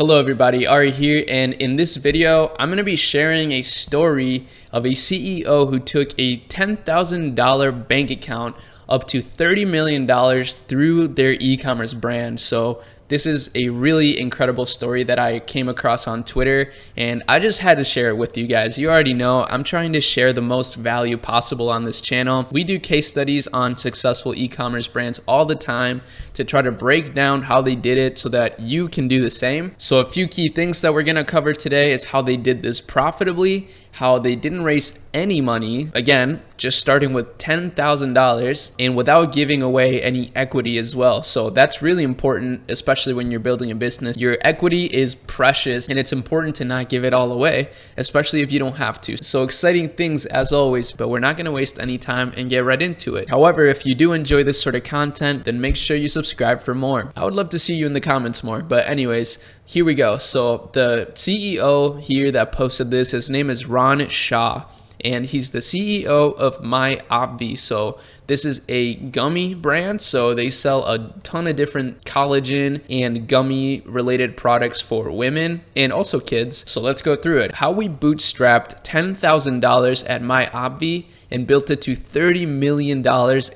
Hello everybody, Arie here, and in this video, I'm going to be sharing a story of a CEO who took a $10,000 bank account up to $30 million through their e-commerce brand. So this is a really incredible story that I came across on Twitter, and I just had to share it with you guys. You already know I'm trying to share the most value possible on this channel. We do case studies on successful e-commerce brands all the time to try to break down how they did it so that you can do the same. So a few key things that we're going to cover today is how they did this profitably, how they didn't raise any money, again, just starting with $10,000 and without giving away any equity as well. So that's really important, especially when you're building a business. Your equity is precious and it's important to not give it all away, especially if you don't have to. So exciting things as always, but we're not going to waste any time and get right into it. However, if you do enjoy this sort of content, then make sure you subscribe for more. I would love to see you in the comments more, but anyways, here we go. So the CEO here that posted this, his name is Ron Shaw, and he's the CEO of MyObvi. So this is a gummy brand. So they sell a ton of different collagen and gummy related products for women and also kids. So let's go through it. How we bootstrapped $10,000 at MyObvi and built it to $30 million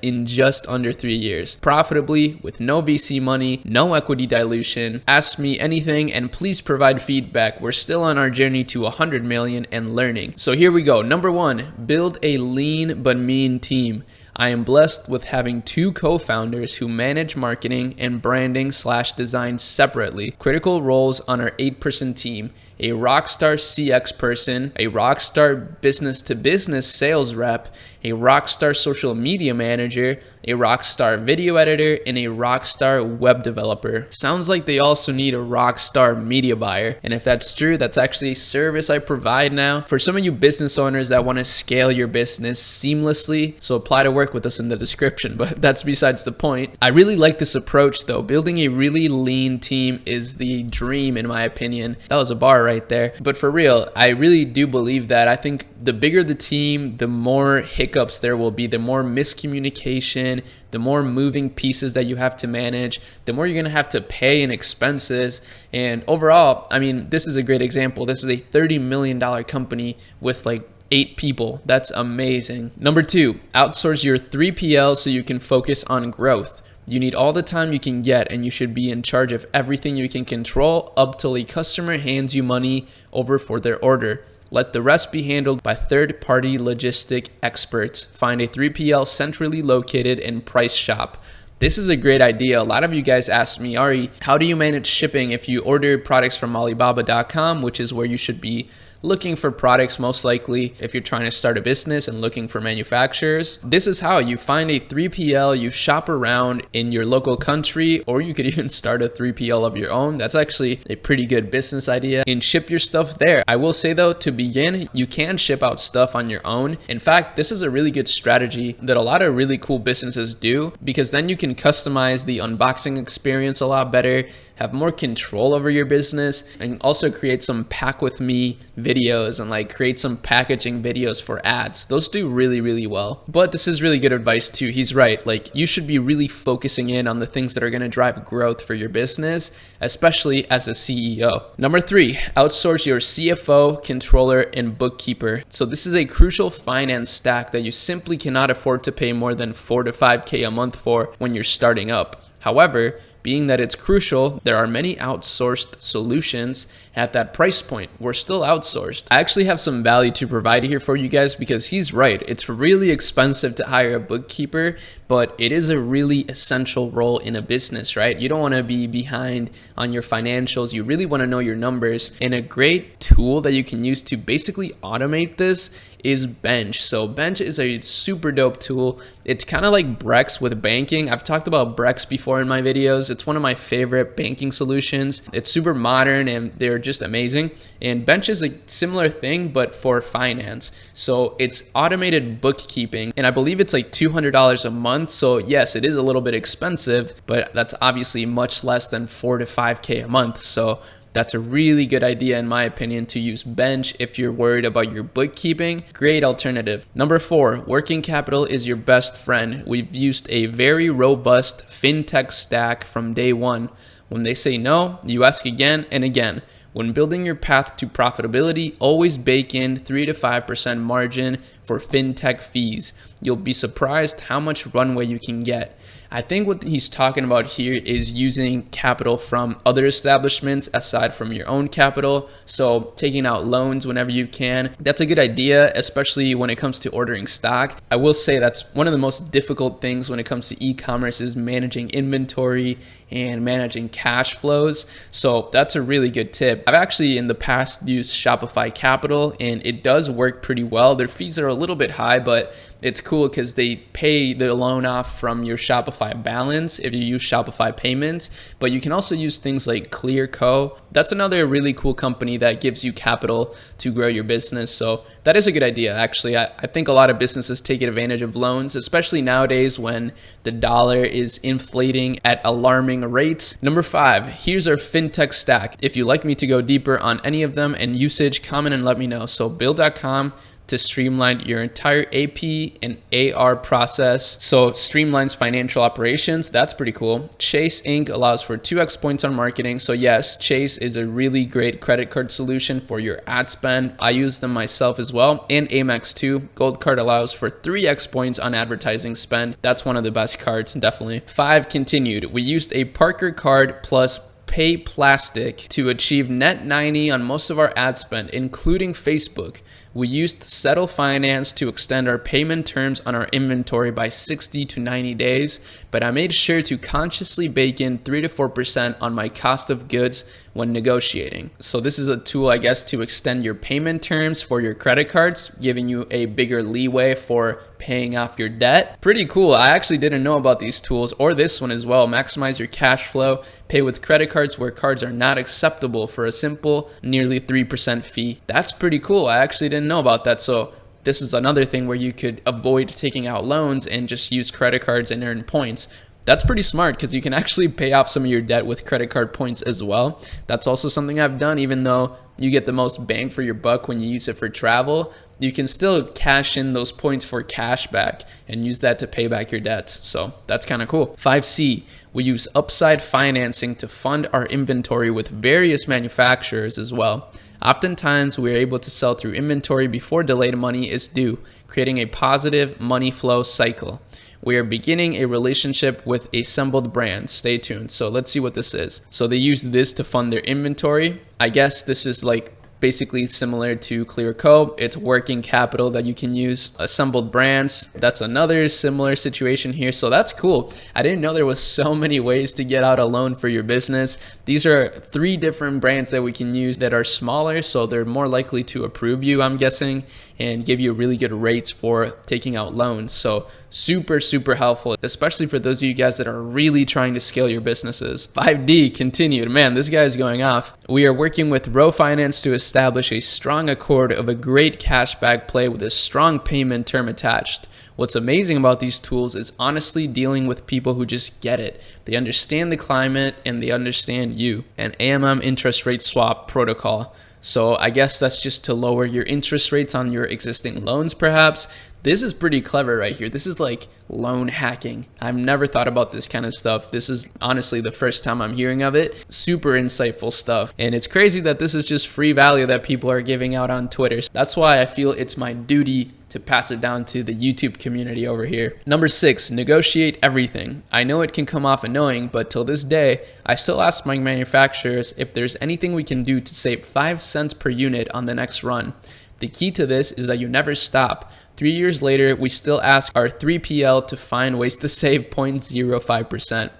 in just under 3 years, profitably with no VC money, no equity dilution. Ask me anything and please provide feedback. We're still on our journey to 100 million and learning. So here we go. Number one, build a lean but mean team. I am blessed with having two co-founders who manage marketing and branding/design separately. Critical roles on our 8-person team: a rockstar CX person, a rockstar business-to-business sales rep, a rockstar social media manager, a rockstar video editor, and a rockstar web developer. Sounds like they also need a rockstar media buyer. And if that's true, that's actually a service I provide now for some of you business owners that want to scale your business seamlessly. So apply to work with us in the description, but that's besides the point. I really like this approach though. Building a really lean team is the dream in my opinion. That was a bar right there. But for real, I really do believe that. I think the bigger the team, the more hiccups there will be, the more miscommunication, the more moving pieces that you have to manage, the more you're going to have to pay in expenses. And overall, I mean, this is a great example. This is a $30 million company with like 8 people. That's amazing. Number two, outsource your 3PL so you can focus on growth. You need all the time you can get, and you should be in charge of everything you can control up till a customer hands you money over for their order. Let the rest be handled by third-party logistic experts. Find a 3PL centrally located and price shop. This is a great idea. A lot of you guys asked me, Arie, how do you manage shipping if you order products from Alibaba.com, which is where you should be looking for products most likely if you're trying to start a business and looking for manufacturers? This is how you find a 3PL, you shop around in your local country, or you could even start a 3PL of your own. That's actually a pretty good business idea, and ship your stuff there. I will say though, to begin, you can ship out stuff on your own. In fact, this is a really good strategy that a lot of really cool businesses do, because then you can customize the unboxing experience a lot better, have more control over your business, and also create some pack with me videos and like create some packaging videos for ads. Those do really well. But this is really good advice too. He's right. Like, you should be really focusing in on the things that are going to drive growth for your business, especially as a CEO. Number three, outsource your CFO, controller, and bookkeeper. So this is a crucial finance stack that you simply cannot afford to pay more than $4 to $5K a month for when you're starting up. However, being that it's crucial, there are many outsourced solutions at that price point. We're still outsourced. I actually have some value to provide here for you guys, because he's right. It's really expensive to hire a bookkeeper, but it is a really essential role in a business, right? You don't want to be behind on your financials. You really want to know your numbers. And a great tool that you can use to basically automate this is Bench. So Bench is a super dope tool. It's kind of like Brex with banking. I've talked about Brex before in my videos. It's one of my favorite banking solutions. It's super modern and they're just amazing. And Bench is a similar thing, but for finance. So it's automated bookkeeping, and I believe it's like $200 a month. So yes, it is a little bit expensive, but that's obviously much less than $4 to $5K a month. So that's a really good idea in my opinion to use Bench if you're worried about your bookkeeping. Great alternative. Number four, working capital is your best friend. We've used a very robust fintech stack from day one. When they say no, you ask again and again. When building your path to profitability, always bake in 3 to 5% margin for fintech fees. You'll be surprised how much runway you can get. I think what he's talking about here is using capital from other establishments aside from your own capital. So taking out loans whenever you can. That's a good idea, especially when it comes to ordering stock. I will say that's one of the most difficult things when it comes to e-commerce is managing inventory and managing cash flows. So that's a really good tip. I've actually in the past used Shopify Capital and it does work pretty well. Their fees are a little bit high, but it's cool because they pay the loan off from your Shopify balance if you use Shopify payments, but you can also use things like ClearCo. That's another really cool company that gives you capital to grow your business. So that is a good idea, actually. I think a lot of businesses take advantage of loans, especially nowadays when the dollar is inflating at alarming rates. Number 5, here's our fintech stack. If you'd like me to go deeper on any of them and usage, comment and let me know. So Bill.com to streamline your entire AP and AR process. So it streamlines financial operations. That's pretty cool. Chase Inc. allows for 2x points on marketing. So yes, Chase is a really great credit card solution for your ad spend. I use them myself as well. And Amex too. Gold Card allows for 3x points on advertising spend. That's one of the best cards, definitely. 5, continued. We used a Parker card plus Pay Plastic to achieve net 90 on most of our ad spend, including Facebook. We used Settle Finance to extend our payment terms on our inventory by 60 to 90 days, but I made sure to consciously bake in 3 to 4% on my cost of goods when negotiating. So this is a tool, I guess, to extend your payment terms for your credit cards, giving you a bigger leeway for paying off your debt. Pretty cool. I actually didn't know about these tools or this one as well. Maximize your cash flow, pay with credit cards where cards are not acceptable for a simple nearly 3% fee. That's pretty cool. I actually didn't know about that. So this is another thing where you could avoid taking out loans and just use credit cards and earn points. That's pretty smart because you can actually pay off some of your debt with credit card points as well. That's also something I've done, even though you get the most bang for your buck when you use it for travel. You can still cash in those points for cash back and use that to pay back your debts. So that's kind of cool. 5C, we use upside financing to fund our inventory with various manufacturers as well. Oftentimes, we are able to sell through inventory before delayed money is due, creating a positive money flow cycle. We are beginning a relationship with Assembled Brands. Stay tuned. So let's see what this is. So they use this to fund their inventory. I guess this is like basically similar to ClearCo. It's working capital that you can use. Assembled Brands, that's another similar situation here. So that's cool. I didn't know there was so many ways to get out a loan for your business. These are 3 different brands that we can use that are smaller, so they're more likely to approve you, I'm guessing, and give you really good rates for taking out loans. So super, super helpful, especially for those of you guys that are really trying to scale your businesses. 5D, continued. Man, this guy is going off. We are working with Row Finance to establish a strong accord of a great cashback play with a strong payment term attached. What's amazing about these tools is honestly dealing with people who just get it. They understand the climate and they understand you. An AMM interest rate swap protocol. So I guess that's just to lower your interest rates on your existing loans perhaps. This is pretty clever right here. This is like loan hacking. I've never thought about this kind of stuff. This is honestly the first time I'm hearing of it. Super insightful stuff. And it's crazy that this is just free value that people are giving out on Twitter. That's why I feel it's my duty to pass it down to the YouTube community over here. Number 6, negotiate everything. I know it can come off annoying, but till this day, I still ask my manufacturers if there's anything we can do to save 5 cents per unit on the next run. The key to this is that you never stop. 3 years later, we still ask our 3PL to find ways to save 0.05%.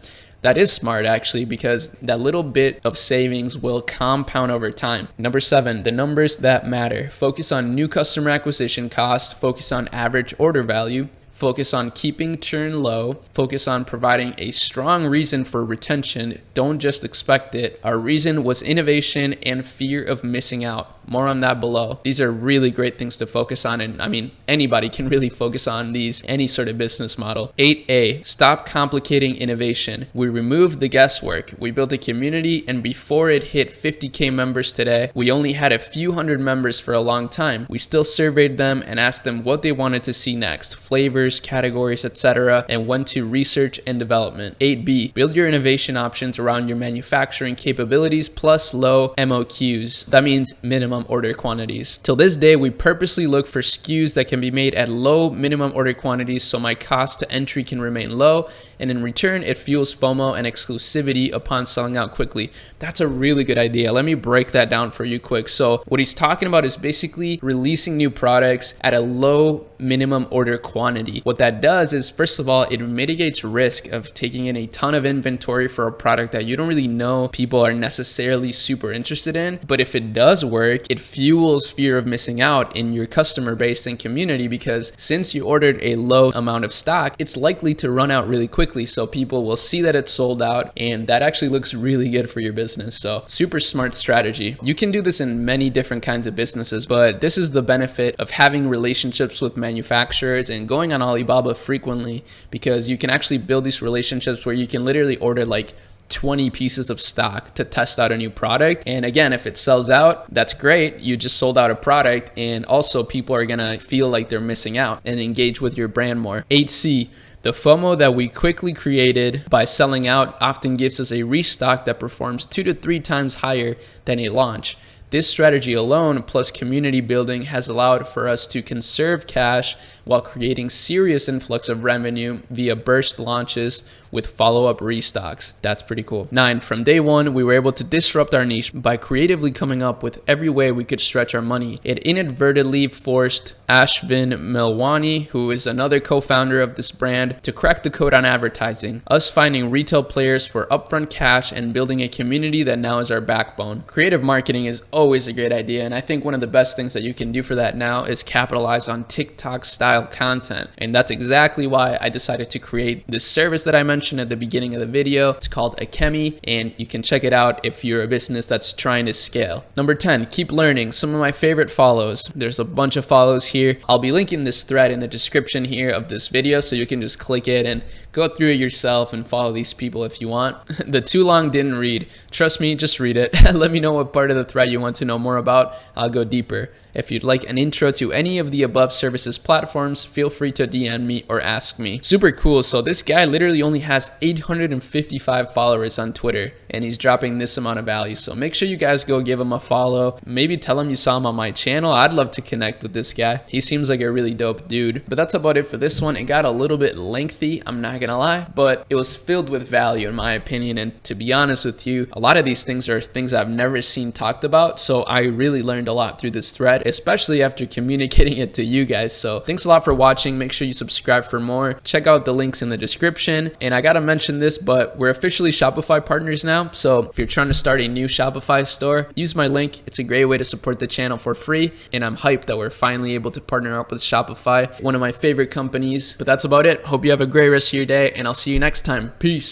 That is smart actually, because that little bit of savings will compound over time. Number 7, the numbers that matter. Focus on new customer acquisition cost, focus on average order value, focus on keeping churn low, focus on providing a strong reason for retention. Don't just expect it. Our reason was innovation and fear of missing out. More on that below. These are really great things to focus on, and I mean, anybody can really focus on these, any sort of business model. 8A, stop complicating innovation. We removed the guesswork. We built a community, and before it hit 50K members today, we only had a few hundred members for a long time. We still surveyed them and asked them what they wanted to see next. Flavors, flavors, categories, etc., and when to research and development. 8B, build your innovation options around your manufacturing capabilities plus low MOQs. That means minimum order quantities. Till this day, we purposely look for SKUs that can be made at low minimum order quantities so my cost to entry can remain low, and in return, it fuels FOMO and exclusivity upon selling out quickly. That's a really good idea. Let me break that down for you quick. So what he's talking about is basically releasing new products at a low minimum order quantity. What that does is, first of all, it mitigates risk of taking in a ton of inventory for a product that you don't really know people are necessarily super interested in. But if it does work, it fuels fear of missing out in your customer base and community, because since you ordered a low amount of stock, it's likely to run out really quickly. So people will see that it's sold out, and that actually looks really good for your business. So super smart strategy. You can do this in many different kinds of businesses, but this is the benefit of having relationships with manufacturers and going on Alibaba frequently, because you can actually build these relationships where you can literally order like 20 pieces of stock to test out a new product. And again, if it sells out, that's great. You just sold out a product, and also people are gonna feel like they're missing out and engage with your brand more. 8C, the FOMO that we quickly created by selling out often gives us a restock that performs 2 to 3 times higher than a launch. This strategy alone, plus community building, has allowed for us to conserve cash while creating serious influx of revenue via burst launches with follow-up restocks. That's pretty cool. 9, from day one, we were able to disrupt our niche by creatively coming up with every way we could stretch our money. It inadvertently forced Ashvin Melwani, who is another co-founder of this brand, to crack the code on advertising, us finding retail players for upfront cash and building a community that now is our backbone. Creative marketing is always a great idea, and I think one of the best things that you can do for that now is capitalize on TikTok style content. And that's exactly why I decided to create this service that I mentioned at the beginning of the video. It's called Ecommerce, and you can check it out if you're a business that's trying to scale. Number 10, keep learning. Some of my favorite follows. There's a bunch of follows here. I'll be linking this thread in the description here of this video, so you can just click it and go through it yourself and follow these people if you want. The too long didn't read. Trust me, just read it. Let me know what part of the thread you want to know more about. I'll go deeper. If you'd like an intro to any of the above services platforms, feel free to DM me or ask me. Super cool. So this guy literally only has 855 followers on Twitter, and he's dropping this amount of value. So make sure you guys go give him a follow. Maybe tell him you saw him on my channel. I'd love to connect with this guy. He seems like a really dope dude. But that's about it for this one. It got a little bit lengthy, I'm not gonna lie, but it was filled with value in my opinion. And to be honest with you, a lot of these things are things I've never seen talked about. So I really learned a lot through this thread, especially after communicating it to you guys. So thanks a lot for watching. Make sure you subscribe for more. Check out the links in the description. And I gotta mention this, but we're officially Shopify partners now. So if you're trying to start a new Shopify store, use my link. It's a great way to support the channel for free. And I'm hyped that we're finally able to partner up with Shopify, one of my favorite companies. But that's about it. Hope you have a great rest of your day, and I'll see you next time. Peace.